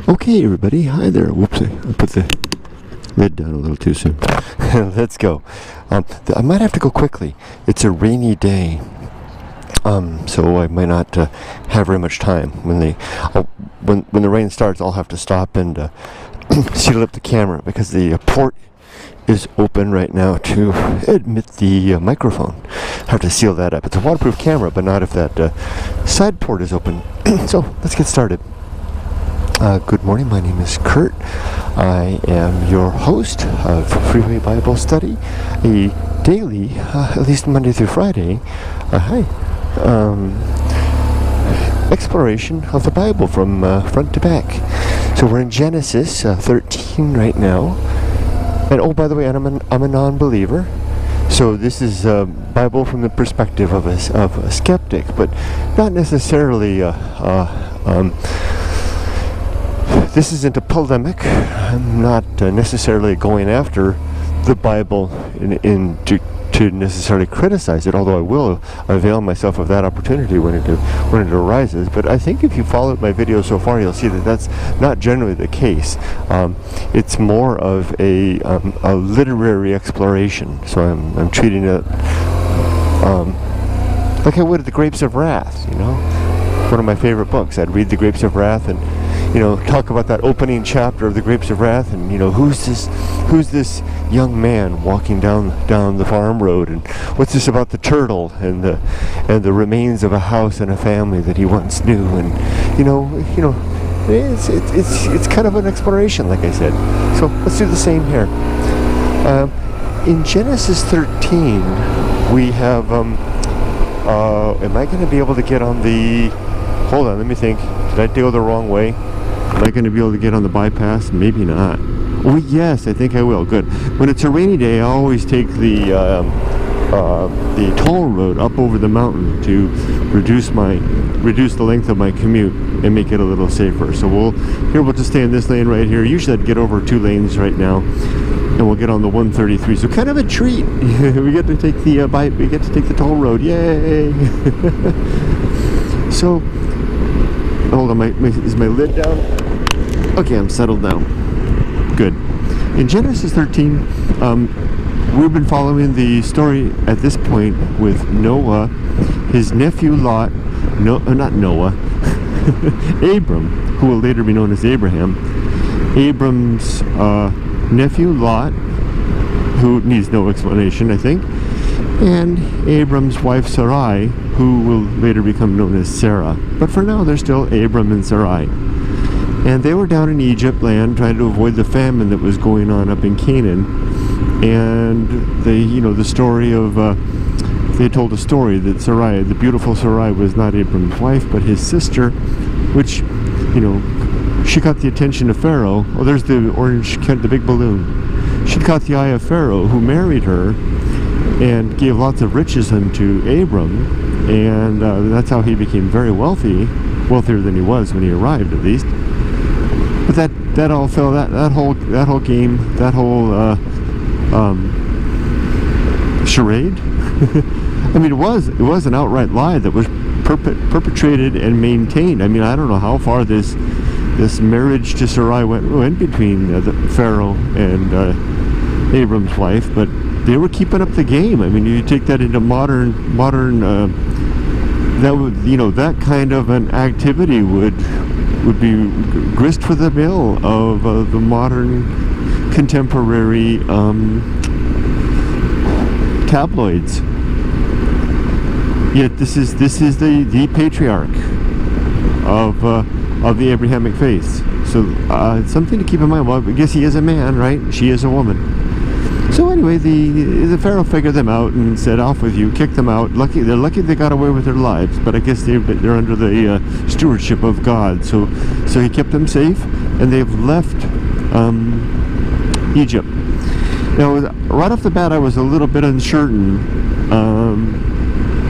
Okay, everybody. Hi there. Whoops, I put the lid down a little too soon. Let's go. I might have to go quickly. It's a rainy day, so I might not have very much time. When the rain starts, I'll have to stop and seal up the camera because the port is open right now to admit the microphone. I have to seal that up. It's a waterproof camera, but not if that side port is open. So let's get started. Good morning, my name is Kurt. I am your host of Freeway Bible Study, a daily, at least Monday through Friday, exploration of the Bible from front to back. So we're in Genesis 13 right now. And oh, by the way, I'm a non-believer. So this is Bible from the perspective of a skeptic, but not necessarily this isn't a polemic. I'm not necessarily going after the Bible to necessarily criticize it, although I will avail myself of that opportunity when it arises. But I think if you followed my video so far, you'll see that that's not generally the case. It's more of a literary exploration. So I'm treating it like I would The Grapes of Wrath. You know, one of my favorite books. I'd read The Grapes of Wrath and talk about that opening chapter of The Grapes of Wrath, and who's this young man walking down the farm road, and what's this about the turtle and the remains of a house and a family that he once knew, and it's kind of an exploration, like I said. So let's do the same here. In Genesis 13, we have am I going to be able to get on the? Hold on, let me think. Did I go the wrong way? Am I going to be able to get on the bypass? Maybe not. Oh yes, I think I will. Good. When it's a rainy day, I always take the toll road up over the mountain to reduce the length of my commute and make it a little safer. So we'll just stay in this lane right here. Usually I'd get over 2 lanes right now, and we'll get on the 133. So kind of a treat. we get to take the toll road. Yay! So. Hold on, is my lid down? Okay, I'm settled now. Good. In Genesis 13, we've been following the story at this point with Noah, his nephew Lot, not Noah, Abram, who will later be known as Abraham, Abram's nephew Lot, who needs no explanation, I think, and Abram's wife Sarai, who will later become known as Sarah. But for now, they're still Abram and Sarai. And they were down in Egypt land trying to avoid the famine that was going on up in Canaan. And the story of, they told a story that Sarai, the beautiful Sarai, was not Abram's wife, but his sister, which, she caught the attention of Pharaoh. Oh, there's the orange, the big balloon. She caught the eye of Pharaoh, who married her and gave lots of riches unto Abram. And that's how he became very wealthy, wealthier than he was when he arrived, at least. But that all fell. That whole game, that whole charade. I mean, it was an outright lie that was perpetrated and maintained. I mean, I don't know how far this marriage to Sarai went between the Pharaoh and Abram's wife, but they were keeping up the game. I mean, you take that into modern that kind of an activity would be grist for the mill of the modern contemporary tabloids. Yet this is the patriarch of the Abrahamic faith. So it's something to keep in mind. Well, I guess he is a man, right? She is a woman. So anyway, the Pharaoh figured them out and said, "Off with you!" Kicked them out. They're lucky they got away with their lives, but I guess they're under the stewardship of God. So he kept them safe, and they've left Egypt. Now, right off the bat, I was a little bit uncertain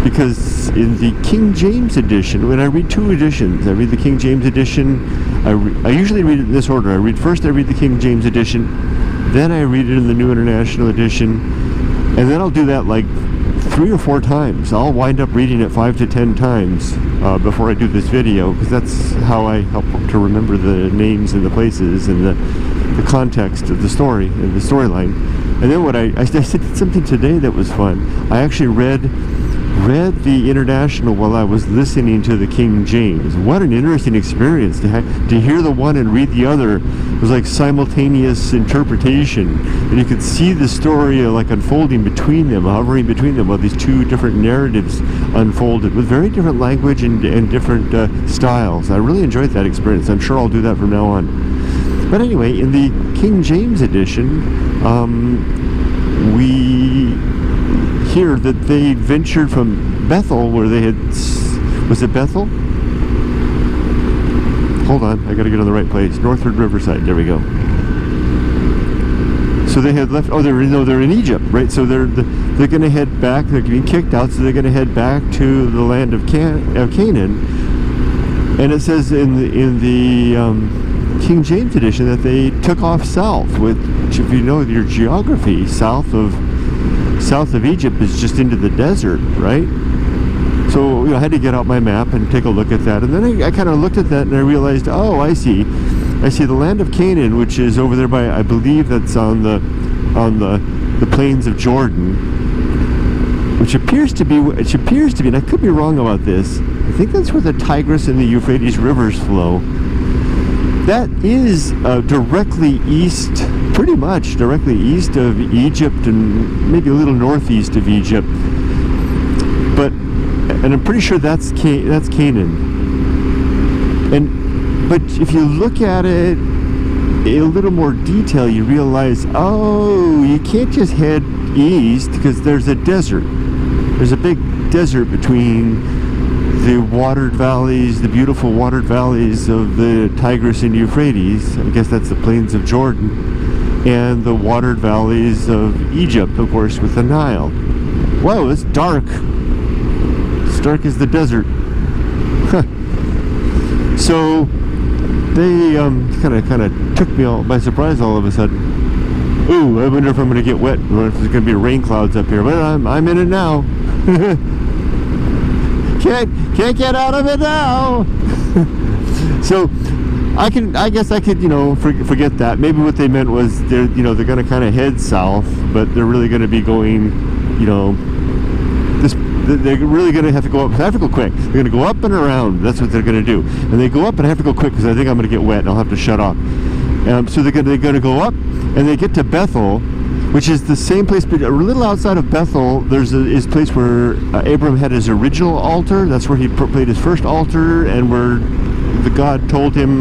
because in the King James edition, when I read 2 editions, I read the King James edition. I usually read it in this order. I read the King James edition. Then I read it in the New International Edition, and then I'll do that like 3 or 4 times. I'll wind up reading it 5 to 10 times before I do this video, because that's how I help to remember the names and the places and the context of the story and the storyline. And then what I did something today that was fun. I actually read the International while I was listening to the King James. What an interesting experience to hear the one and read the other. It was like simultaneous interpretation, and you could see the story like unfolding between them, hovering between them, while these two different narratives unfolded with very different language and different styles. I really enjoyed that experience. I'm sure I'll do that from now on. But anyway, in the King James edition, we hear that they ventured from Bethel, where they had, was it Bethel? Hold on, I gotta get on the right place. Northward Riverside, there we go. So they had left, they're in Egypt, right? So they're gonna head back, they're being kicked out, so they're gonna head back to the land of Canaan. And it says in the King James edition that they took off south, which, if you know your geography, south of Egypt is just into the desert, right? So I had to get out my map and take a look at that, and then I kind of looked at that and I realized, oh, I see the land of Canaan, which is over there by, I believe that's on the plains of Jordan, which appears to be, and I could be wrong about this, I think that's where the Tigris and the Euphrates rivers flow. That is directly east, pretty much directly east of Egypt, and maybe a little northeast of Egypt. And I'm pretty sure that's Canaan. But if you look at it in a little more detail, you realize, oh, you can't just head east because there's a desert. There's a big desert between the watered valleys, the beautiful watered valleys of the Tigris and Euphrates. I guess that's the plains of Jordan, and the watered valleys of Egypt, of course, with the Nile. Whoa, it's dark. It's dark as the desert. So they kind of took me all by surprise all of a sudden. Ooh, I wonder if I'm going to get wet. I wonder if there's going to be rain clouds up here, but I'm in it now. Can't get out of it now. So I guess I could forget that. Maybe what they meant was they're going to kind of head south, but they're really going to be going they're really going to have to go up. I have to go quick. They're going to go up and around. That's what they're going to do. And they go up, and I have to go quick because I think I'm going to get wet and I'll have to shut off. So they're going to go up, and they get to Bethel, which is the same place, but a little outside of Bethel. There's a place where Abram had his original altar. That's where he played his first altar, and where the God told him,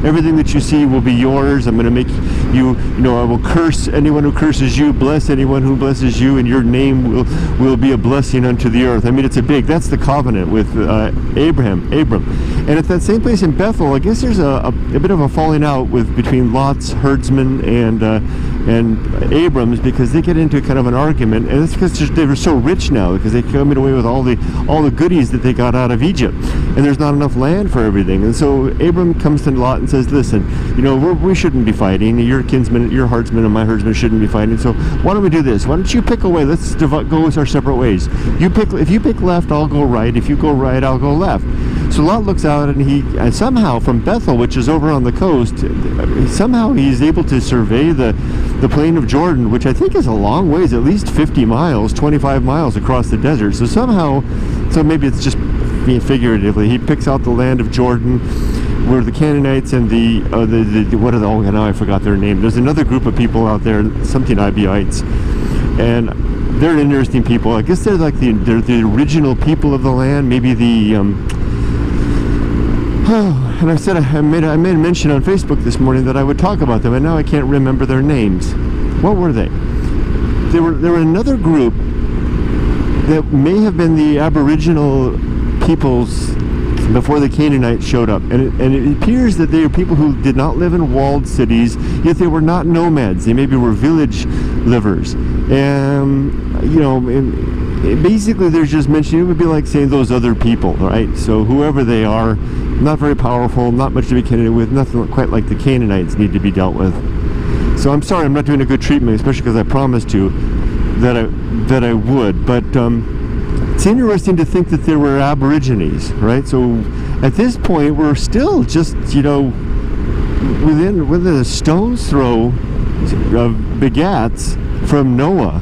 everything that you see will be yours. I'm going to make you, I will curse anyone who curses you, bless anyone who blesses you, and your name will be a blessing unto the earth. I mean, that's the covenant with Abram. And at that same place in Bethel, I guess there's a bit of a falling out between Lot's herdsmen and Abram's, because they get into kind of an argument, and it's because they were so rich now, because they came away with all the goodies that they got out of Egypt, and there's not enough land for everything. And so Abram comes to Lot and says, listen, we shouldn't be fighting. Your kinsmen, your herdsmen, and my herdsmen shouldn't be fighting. So why don't we do this? Why don't you pick a way? Let's go our separate ways. If you pick left, I'll go right. If you go right, I'll go left. So Lot looks out, and he somehow from Bethel, which is over on the coast, somehow he's able to survey the plain of Jordan, which I think is a long ways, at least 50 miles, 25 miles across the desert. So maybe it's just figuratively, he picks out the land of Jordan, where the Canaanites and now I forgot their name. There's another group of people out there, something Ibeyites, and they're interesting people. I guess they're like they're the original people of the land. Maybe and I made a mention on Facebook this morning that I would talk about them, and now I can't remember their names. What were they? They were another group that may have been the Aboriginal peoples before the Canaanites showed up, and it appears that they are people who did not live in walled cities, yet they were not nomads. They maybe were village livers, and basically they're just mentioning, it would be like saying those other people, right? So whoever they are, not very powerful, not much to be connected with, nothing quite like the Canaanites need to be dealt with. So I'm sorry I'm not doing a good treatment, especially because I promised to. that I would, but it's interesting to think that there were Aborigines, right? So at this point, we're still just, within a stone's throw of begats from Noah,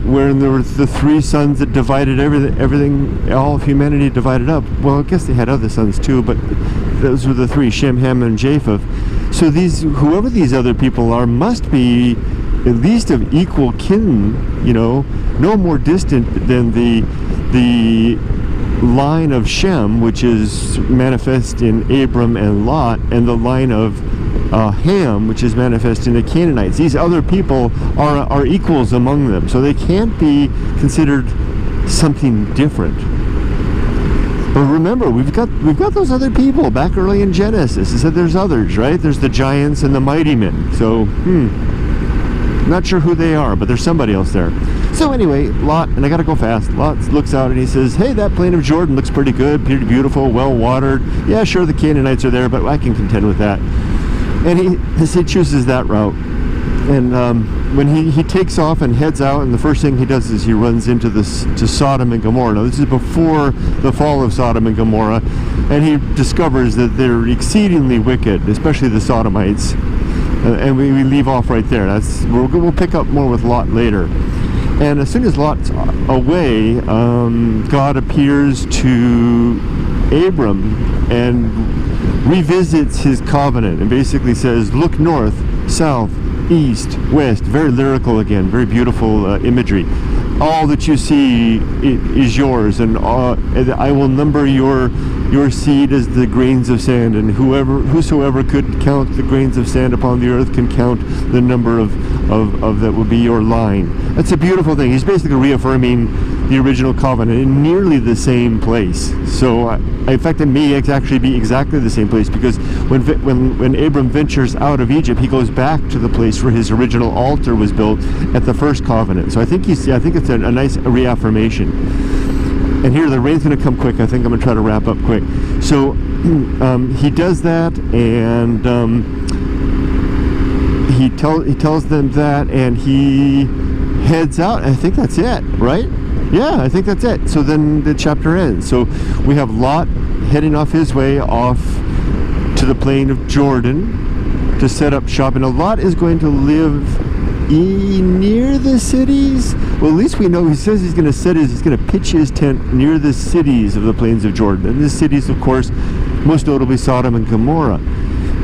where there were the three sons that divided everything, all of humanity divided up. Well, I guess they had other sons too, but those were the three, Shem, Ham, and Japheth. So whoever these other people are must be at least of equal kin, no more distant than the line of Shem, which is manifest in Abram and Lot, and the line of Ham, which is manifest in the Canaanites. These other people are equals among them, so they can't be considered something different. But remember, we've got those other people back early in Genesis. It said there's others, right? There's the giants and the mighty men. So, not sure who they are, but there's somebody else there. So anyway, Lot, and I gotta go fast, Lot looks out and he says, hey, that plain of Jordan looks pretty good, pretty beautiful, well watered. Yeah, sure, the Canaanites are there, but I can contend with that. And he chooses that route. And when he takes off and heads out, and the first thing he does is he runs to Sodom and Gomorrah. Now, this is before the fall of Sodom and Gomorrah, and he discovers that they're exceedingly wicked, especially the Sodomites. And we leave off right there. We'll pick up more with Lot later. And as soon as Lot's away, God appears to Abram and revisits his covenant and basically says, look north, south, east, west. Very lyrical again, very beautiful imagery. All that you see is yours, and I will number your seed as the grains of sand, and whosoever could count the grains of sand upon the earth can count the number of that will be your line. That's a beautiful thing. He's basically reaffirming the original covenant in nearly the same place. So in fact, it may actually be exactly the same place, because when Abram ventures out of Egypt, he goes back to the place where his original altar was built at the first covenant. So I think it's a nice reaffirmation. And here, the rain's going to come quick. I think I'm going to try to wrap up quick. So he does that, and he tells them that, and he heads out. I think that's it, right? Yeah, I think that's it. So then the chapter ends. So we have Lot heading off his way off to the plain of Jordan to set up shop. And Lot is going to live near the cities. Well, at least we know he says he's going to pitch his tent near the cities of the plains of Jordan. And the cities, of course, most notably Sodom and Gomorrah.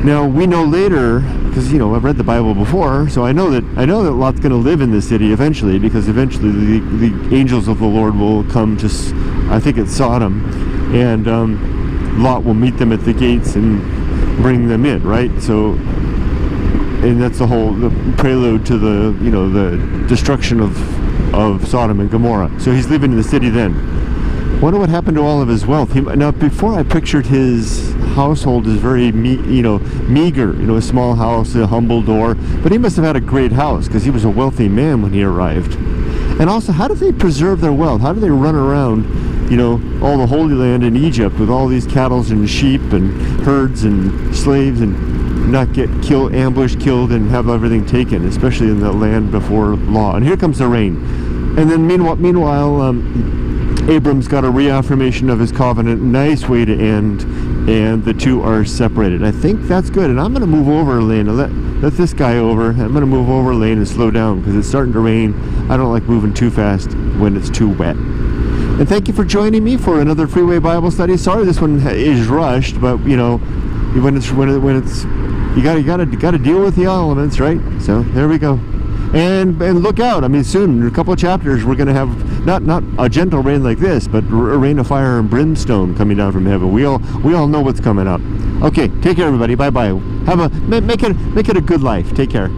Now we know later, because I've read the Bible before, so I know that Lot's going to live in the city eventually, because eventually the angels of the Lord will come to, I think it's Sodom, and Lot will meet them at the gates and bring them in, right? So, and that's the prelude to the destruction of Sodom and Gomorrah. So he's living in the city then. Wonder what happened to all of his wealth. Now, before I pictured his household as very meager, a small house, a humble door, but he must have had a great house, because he was a wealthy man when he arrived. And also, how do they preserve their wealth? How do they run around, all the Holy Land in Egypt with all these cattle and sheep and herds and slaves, and not get ambushed, killed, and have everything taken, especially in the land before law? And here comes the rain. And then meanwhile, Abram's got a reaffirmation of his covenant. Nice way to end, and the two are separated. I think that's good. And I'm going to move over a lane. Let this guy over. I'm going to move over a lane and slow down, because it's starting to rain. I don't like moving too fast when it's too wet. And thank you for joining me for another Freeway Bible study. Sorry this one is rushed, but when it's you got to deal with the elements, right? So there we go. And look out! I mean, soon, in a couple of chapters, we're going to have not a gentle rain like this, but a rain of fire and brimstone coming down from heaven. We all know what's coming up. Okay, take care, everybody. Bye bye. Make it a good life. Take care.